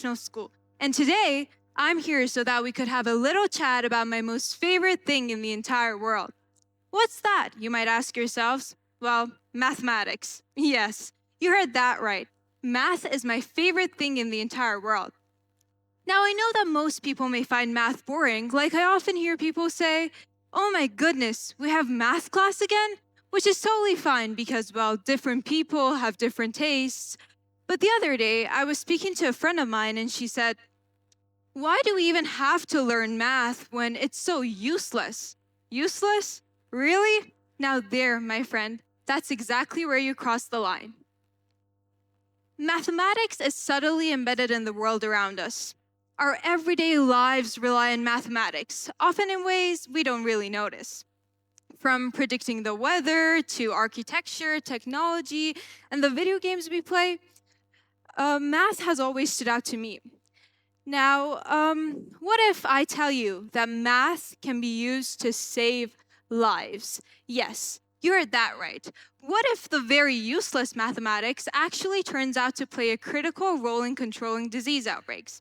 International School, and today I'm here so that we could have a little chat about my most favorite thing in the entire world. What's that, you might ask yourselves? Well, mathematics. Yes, you heard that right. Math is my favorite thing in the entire world. Now, I know that most people may find math boring, like I often hear people say, "Oh my goodness, we have math class again?" Which is totally fine because, well, different people have different tastes. But the other day, I was speaking to a friend of mine and she said, "Why do we even have to learn math when it's so useless?" Useless? Really? Now there, my friend, that's exactly where you cross the line. Mathematics is subtly embedded in the world around us. Our everyday lives rely on mathematics, often in ways we don't really notice. From predicting the weather to architecture, technology, and the video games we play, math has always stood out to me. Now, what if I tell you that math can be used to save lives? Yes, you heard that right. What if the very useless mathematics actually turns out to play a critical role in controlling disease outbreaks?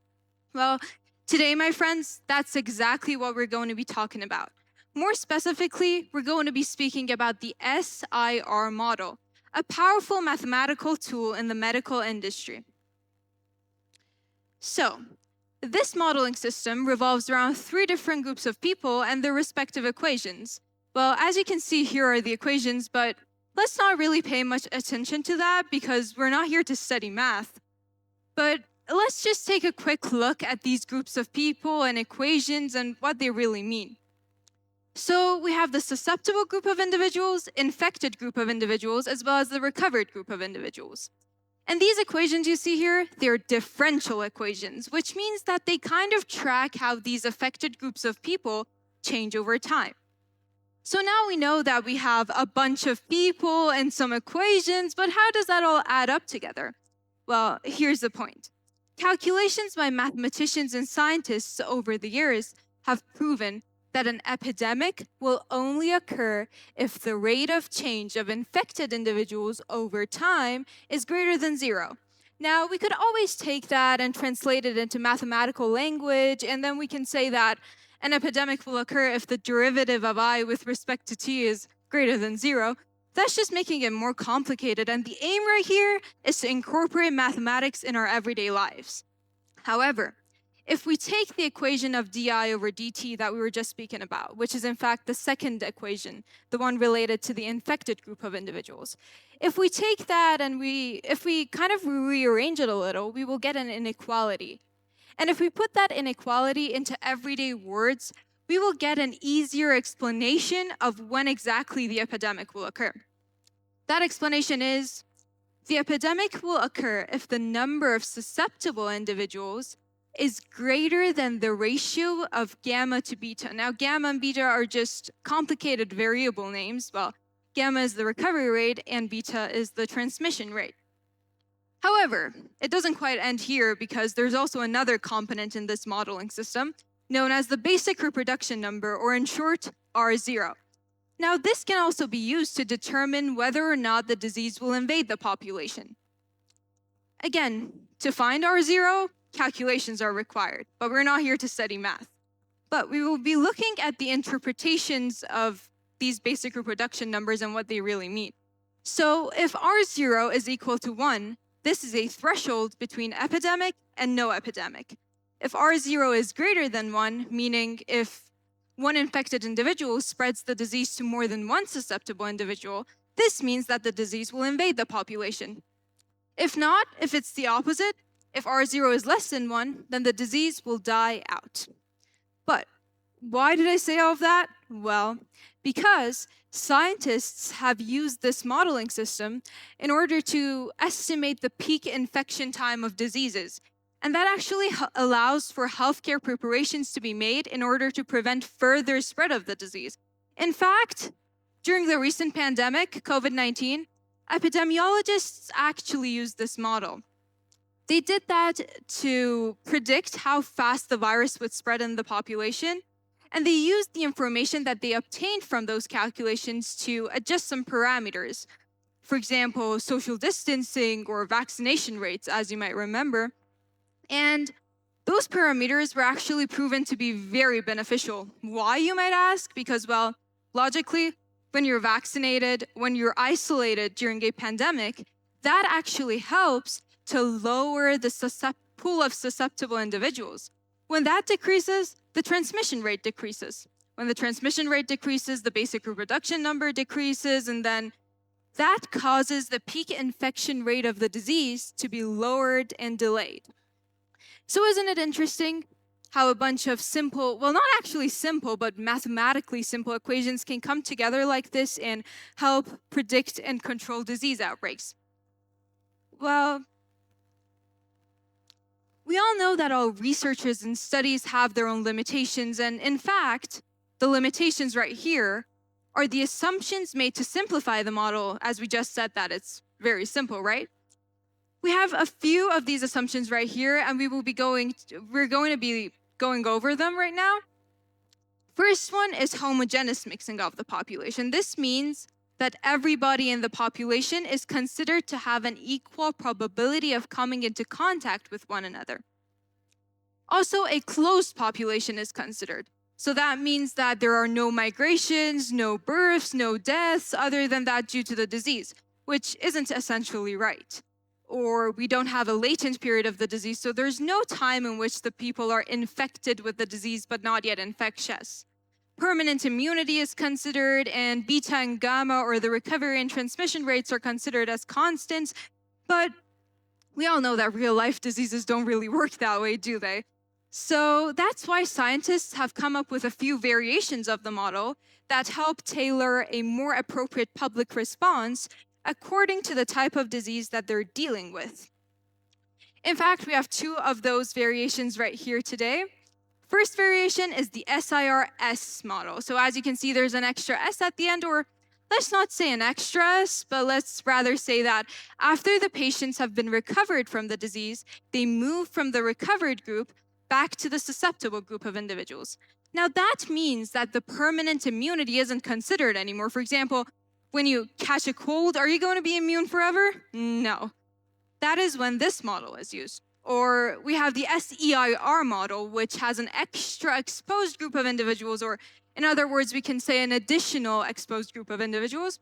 Well, today, my friends, that's exactly what we're going to be talking about. More specifically, we're going to be speaking about the SIR model, a powerful mathematical tool in the medical industry. So, this modeling system revolves around 3 different groups of people and their respective equations. Well, as you can see, here are the equations, but let's not really pay much attention to that because we're not here to study math. But let's just take a quick look at these groups of people and equations and what they really mean. So we have the susceptible group of individuals, infected group of individuals, as well as the recovered group of individuals. And these equations you see here, they're differential equations, which means that they kind of track how these affected groups of people change over time. So now we know that we have a bunch of people and some equations, but how does that all add up together? Well, here's the point. Calculations by mathematicians and scientists over the years have proven that an epidemic will only occur if the rate of change of infected individuals over time is greater than 0. Now, we could always take that and translate it into mathematical language, and then we can say that an epidemic will occur if the derivative of I with respect to t is greater than 0. That's just making it more complicated, and the aim right here is to incorporate mathematics in our everyday lives. However, if we take the equation of di over dt that we were just speaking about, which is in fact the second equation, the one related to the infected group of individuals, if we take that and if we kind of rearrange it a little, we will get an inequality. And if we put that inequality into everyday words, we will get an easier explanation of when exactly the epidemic will occur. That explanation is, the epidemic will occur if the number of susceptible individuals is greater than the ratio of gamma to beta. Now, gamma and beta are just complicated variable names. Well, gamma is the recovery rate and beta is the transmission rate. However, it doesn't quite end here because there's also another component in this modeling system known as the basic reproduction number, or in short, R0. Now, this can also be used to determine whether or not the disease will invade the population. Again, to find R0, calculations are required, but we're not here to study math. But we will be looking at the interpretations of these basic reproduction numbers and what they really mean. So if R0 is equal to 1, this is a threshold between epidemic and no epidemic. If R0 is greater than 1, meaning if one infected individual spreads the disease to more than one susceptible individual, this means that the disease will invade the population. If not, if it's the opposite, if R0 is less than 1, then the disease will die out. But why did I say all of that? Well, because scientists have used this modeling system in order to estimate the peak infection time of diseases. And that actually allows for healthcare preparations to be made in order to prevent further spread of the disease. In fact, during the recent pandemic, COVID-19, epidemiologists actually used this model. They did that to predict how fast the virus would spread in the population, and they used the information that they obtained from those calculations to adjust some parameters. For example, social distancing or vaccination rates, as you might remember. And those parameters were actually proven to be very beneficial. Why, you might ask? Because, well, logically, when you're vaccinated, when you're isolated during a pandemic, that actually helps to lower the pool of susceptible individuals. When that decreases, the transmission rate decreases. When the transmission rate decreases, the basic reproduction number decreases, and then that causes the peak infection rate of the disease to be lowered and delayed. So isn't it interesting how a bunch of simple, well, not actually simple, but mathematically simple equations can come together like this and help predict and control disease outbreaks? Well, we all know that all researchers and studies have their own limitations, and in fact, the limitations right here are the assumptions made to simplify the model, as we just said that it's very simple, right? We have a few of these assumptions right here, and we're going to be going over them right now. First one is homogeneous mixing of the population. This means that everybody in the population is considered to have an equal probability of coming into contact with one another. Also, a closed population is considered. So that means that there are no migrations, no births, no deaths other than that due to the disease, which isn't essentially right. Or we don't have a latent period of the disease, so there's no time in which the people are infected with the disease but not yet infectious. Permanent immunity is considered, and beta and gamma, or the recovery and transmission rates, are considered as constants, but we all know that real-life diseases don't really work that way, do they? So that's why scientists have come up with a few variations of the model that help tailor a more appropriate public response according to the type of disease that they're dealing with. In fact, we have two of those variations right here today. First variation is the SIRS model. So as you can see, there's an extra S at the end, or let's not say an extra S, but let's rather say that after the patients have been recovered from the disease, they move from the recovered group back to the susceptible group of individuals. Now that means that the permanent immunity isn't considered anymore. For example, when you catch a cold, are you going to be immune forever? No. That is when this model is used. Or we have the SEIR model, which has an extra exposed group of individuals, or in other words, we can say an additional exposed group of individuals.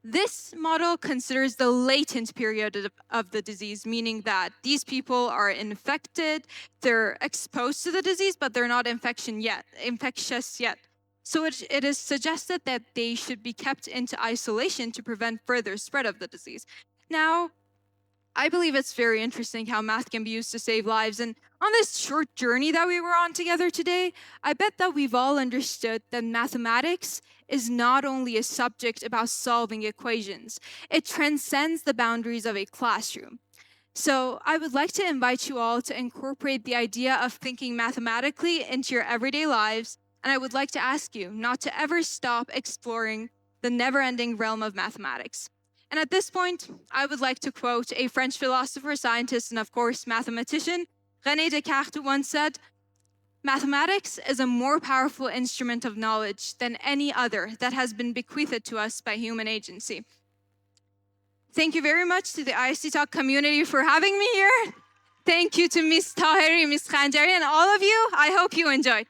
This model considers the latent period of the disease, meaning that these people are infected, they're exposed to the disease, but they're not infectious yet. So it is suggested that they should be kept into isolation to prevent further spread of the disease. Now, I believe it's very interesting how math can be used to save lives. And on this short journey that we were on together today, I bet that we've all understood that mathematics is not only a subject about solving equations, it transcends the boundaries of a classroom. So I would like to invite you all to incorporate the idea of thinking mathematically into your everyday lives. And I would like to ask you not to ever stop exploring the never-ending realm of mathematics. And at this point, I would like to quote a French philosopher, scientist, and of course, mathematician, René Descartes, who once said, "Mathematics is a more powerful instrument of knowledge than any other that has been bequeathed to us by human agency." Thank you very much to the ISCTalk community for having me here. Thank you to Ms. Tahiri, Ms. Khanjari, and all of you. I hope you enjoyed.